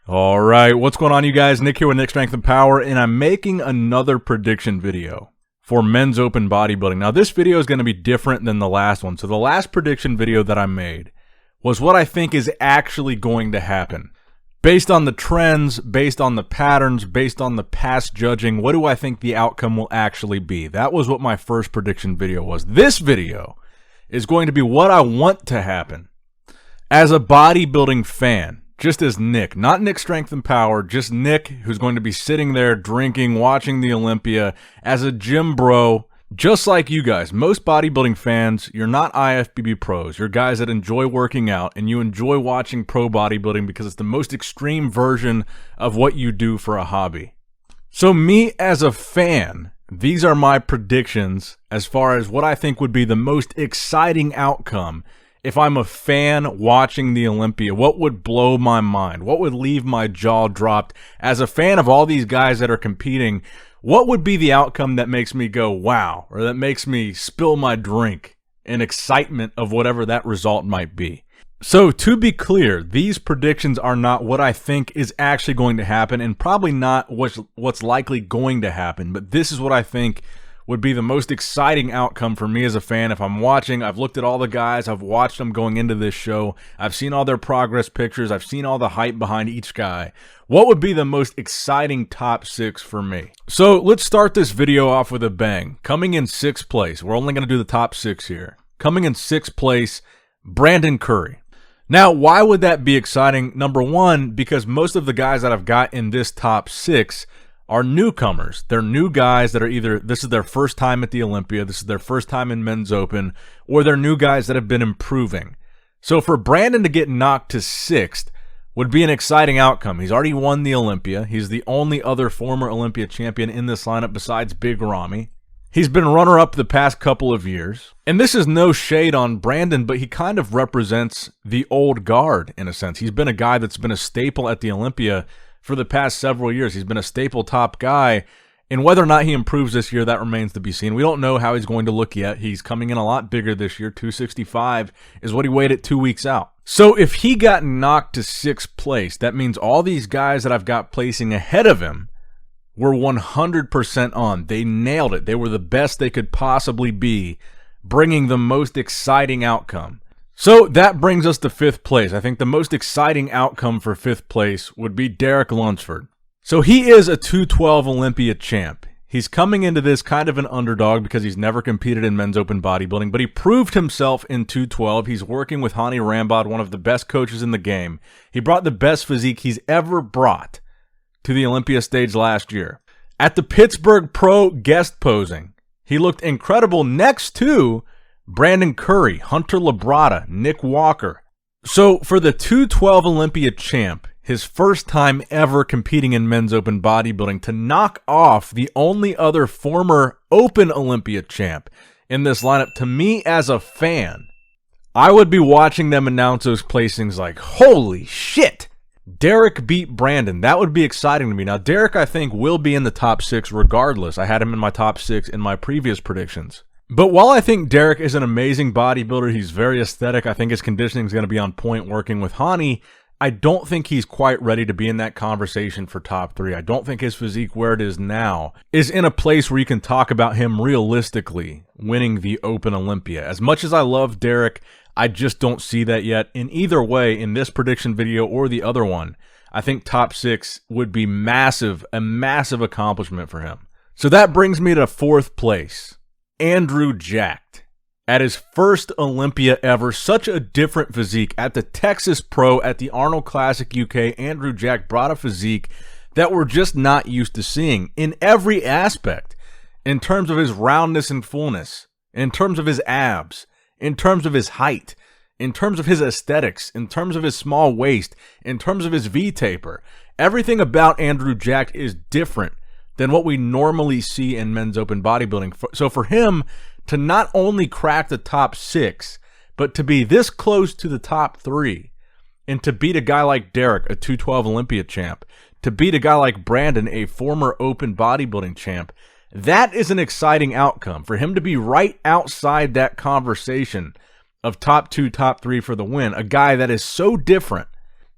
All right, what's going on, you guys? Nick here with Nick Strength and Power, and I'm making another prediction video for men's open bodybuilding. Now, this video is going to be different than the last one. So the last prediction video that I made was what I think is actually going to happen. Based on the trends, based on the patterns, based on the past judging, what do I think the outcome will actually be? That was what my first prediction video was. This video is going to be what I want to happen as a bodybuilding fan. Just as Nick, not Nick Strength and Power, just Nick, who's going to be sitting there drinking, watching the Olympia as a gym bro, just like you guys. Most bodybuilding fans, you're not IFBB pros. You're guys that enjoy working out, and you enjoy watching pro bodybuilding because it's the most extreme version of what you do for a hobby. So me as a fan, these are my predictions as far as what I think would be the most exciting outcome. If I'm a fan watching the Olympia, what would blow my mind? What would leave my jaw dropped? As a fan of all these guys that are competing, what would be the outcome that makes me go, wow, or that makes me spill my drink in excitement of whatever that result might be? So to be clear, these predictions are not what I think is actually going to happen, and probably not what's likely going to happen, but this is what I think would be the most exciting outcome for me as a fan. If I'm watching, I've looked at all the guys, I've watched them going into this show, I've seen all their progress pictures, I've seen all the hype behind each guy. What would be the most exciting top 6 for me? So let's start this video off with a bang. Coming in 6th place, we're only going to do the top 6 here. Coming in 6th place, Brandon Curry. Now, why would that be exciting? Number one, because most of the guys that I've got in this top 6 are newcomers. They're new guys that are either, this is their first time at the Olympia, this is their first time in men's open, or they're new guys that have been improving. So for Brandon to get knocked to 6th would be an exciting outcome. He's already won the Olympia. He's the only other former Olympia champion in this lineup besides Big Ramy. He's been runner-up the past couple of years. And this is no shade on Brandon, but he kind of represents the old guard in a sense. He's been a guy that's been a staple at the Olympia for the past several years. He's been a staple top guy, and whether or not he improves this year, that remains to be seen. We don't know how he's going to look yet. He's coming in a lot bigger this year. 265 is what he weighed at 2 weeks out. So if he got knocked to 6th place, that means all these guys that I've got placing ahead of him were 100% on. They nailed it. They were the best they could possibly be, bringing the most exciting outcome. So that brings us to 5th place. I think the most exciting outcome for 5th place would be Derek Lunsford. So he is a 212 Olympia champ. He's coming into this kind of an underdog because he's never competed in men's open bodybuilding, but he proved himself in 212. He's working with Hani Rambod, one of the best coaches in the game. He brought the best physique he's ever brought to the Olympia stage last year. At the Pittsburgh Pro guest posing, he looked incredible next to Brandon Curry, Hunter Labrada, Nick Walker. So for the 212 Olympia champ, his first time ever competing in men's open bodybuilding, to knock off the only other former open Olympia champ in this lineup, to me as a fan, I would be watching them announce those placings like, holy shit, Derek beat Brandon. That would be exciting to me. Now, Derek, I think, will be in the top 6 regardless. I had him in my top 6 in my previous predictions. But while I think Derek is an amazing bodybuilder, he's very aesthetic, I think his conditioning is going to be on point working with Hani, I don't think he's quite ready to be in that conversation for top 3. I don't think his physique where it is now is in a place where you can talk about him realistically winning the Open Olympia. As much as I love Derek, I just don't see that yet. In either way, in this prediction video or the other one, I think top 6 would be massive, a massive accomplishment for him. So that brings me to 4th place. Andrew Jacked. At his first Olympia ever, such a different physique. At the Texas Pro, at the Arnold Classic UK, Andrew Jacked brought a physique that we're just not used to seeing in every aspect. In terms of his roundness and fullness, in terms of his abs, in terms of his height, in terms of his aesthetics, in terms of his small waist, in terms of his V-taper. Everything about Andrew Jacked is different than what we normally see in men's open bodybuilding. So for him to not only crack the top 6, but to be this close to the top 3, and to beat a guy like Derek, a 212 Olympia champ, to beat a guy like Brandon, a former open bodybuilding champ, that is an exciting outcome. For him to be right outside that conversation of top 2, top 3 for the win, a guy that is so different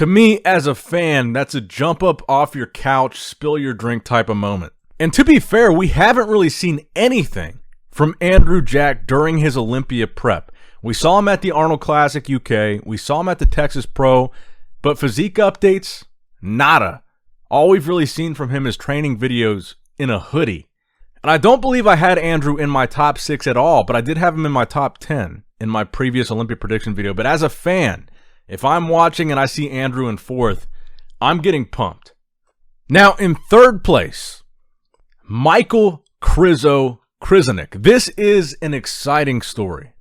To me, as a fan, that's a jump up off your couch, spill your drink type of moment. And to be fair, we haven't really seen anything from Andrew Jack during his Olympia prep. We saw him at the Arnold Classic UK. We saw him at the Texas Pro. But physique updates, nada. All we've really seen from him is training videos in a hoodie. And I don't believe I had Andrew in my top 6 at all, but I did have him in my top 10 in my previous Olympia prediction video. But as a fan, if I'm watching and I see Andrew in 4th, I'm getting pumped. Now, in 3rd place, Michael Krizonik. This is an exciting story.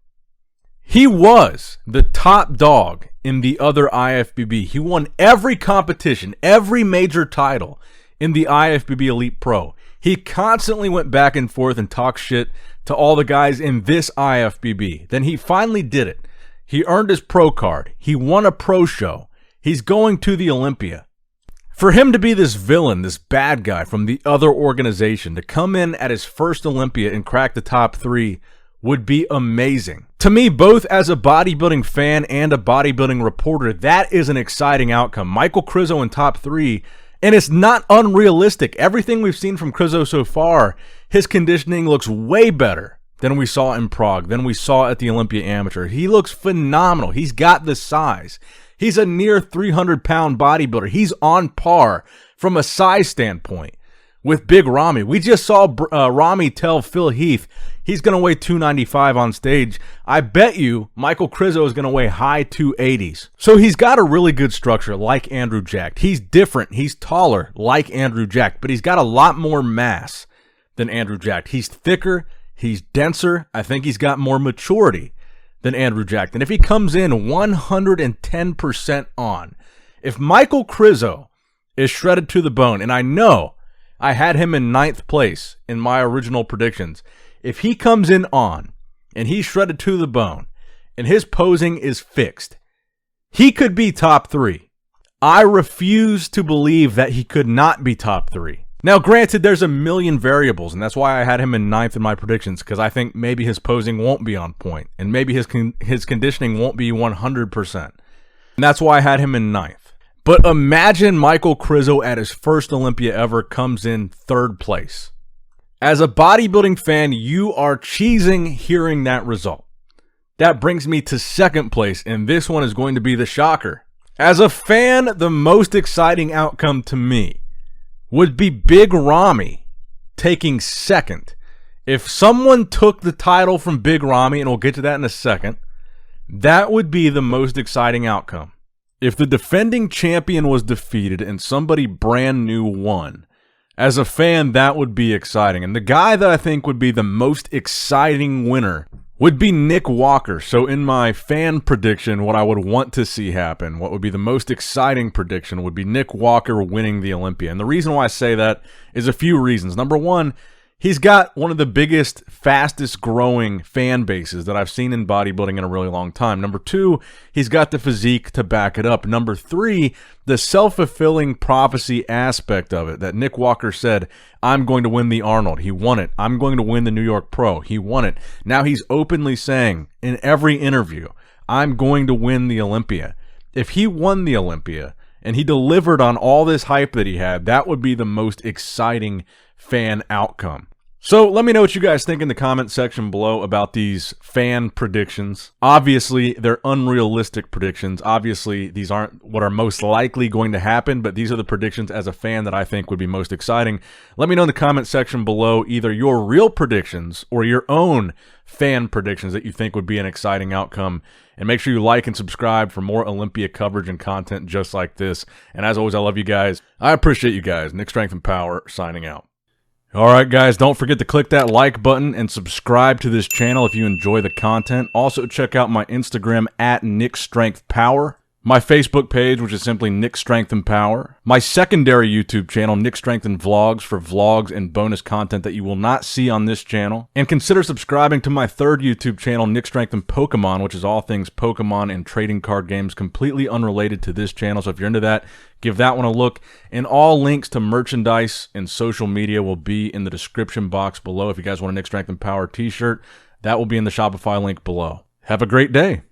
He was the top dog in the other IFBB. He won every competition, every major title in the IFBB Elite Pro. He constantly went back and forth and talked shit to all the guys in this IFBB. Then he finally did it. He earned his pro card. He won a pro show. He's going to the Olympia. For him to be this villain, this bad guy from the other organization, to come in at his first Olympia and crack the top 3 would be amazing. To me, both as a bodybuilding fan and a bodybuilding reporter, that is an exciting outcome. Michael Krizo in top 3, and it's not unrealistic. Everything we've seen from Krizo so far, his conditioning looks way better than we saw in Prague, than we saw at the Olympia Amateur. He looks phenomenal. He's got the size. He's a near 300-pound bodybuilder. He's on par from a size standpoint with Big Ramy. We just saw Ramy tell Phil Heath he's going to weigh 295 on stage. I bet you Michael Krizo is going to weigh high 280s. So he's got a really good structure like Andrew Jack. He's different. He's taller like Andrew Jack, but he's got a lot more mass than Andrew Jack. He's thicker. He's denser. I think he's got more maturity than Andrew Jack. And if he comes in 110% on, if Michael Krizo is shredded to the bone, and I know I had him in 9th place in my original predictions. If he comes in on and he's shredded to the bone and his posing is fixed, he could be top 3. I refuse to believe that he could not be top 3. Now, granted, there's a million variables, and that's why I had him in 9th in my predictions, because I think maybe his posing won't be on point, and maybe his conditioning won't be 100%. And that's why I had him in 9th. But imagine Michael Krizo at his first Olympia ever comes in 3rd place. As a bodybuilding fan, you are cheesing hearing that result. That brings me to 2nd place, and this one is going to be the shocker. As a fan, the most exciting outcome to me would be Big Ramy taking 2nd. If someone took the title from Big Ramy, and we'll get to that in a second, that would be the most exciting outcome. If the defending champion was defeated and somebody brand new won, as a fan, that would be exciting. And the guy that I think would be the most exciting winner would be Nick Walker. So in my fan prediction, what I would want to see happen, what would be the most exciting prediction would be Nick Walker winning the Olympia. And the reason why I say that is a few reasons. Number one, he's got one of the biggest, fastest growing fan bases that I've seen in bodybuilding in a really long time. Number two, he's got the physique to back it up. Number three, the self-fulfilling prophecy aspect of it, that Nick Walker said, I'm going to win the Arnold. He won it. I'm going to win the New York Pro. He won it. Now he's openly saying in every interview, I'm going to win the Olympia. If he won the Olympia and he delivered on all this hype that he had, that would be the most exciting fan outcome. So let me know what you guys think in the comment section below about these fan predictions. Obviously, they're unrealistic predictions. Obviously, these aren't what are most likely going to happen, but these are the predictions as a fan that I think would be most exciting. Let me know in the comment section below either your real predictions or your own fan predictions that you think would be an exciting outcome. And make sure you like and subscribe for more Olympia coverage and content just like this. And as always, I love you guys. I appreciate you guys. Nick Strength and Power signing out. All right, guys, don't forget to click that like button and subscribe to this channel if you enjoy the content. Also, check out my Instagram at Nick Strength Power, my Facebook page, which is simply Nick Strength and Power, my secondary YouTube channel, Nick Strength and Vlogs, for vlogs and bonus content that you will not see on this channel. And consider subscribing to my third YouTube channel, Nick Strength and Pokemon, which is all things Pokemon and trading card games, completely unrelated to this channel. So if you're into that, give that one a look. And all links to merchandise and social media will be in the description box below. If you guys want a Nick Strength and Power t-shirt, that will be in the Shopify link below. Have a great day.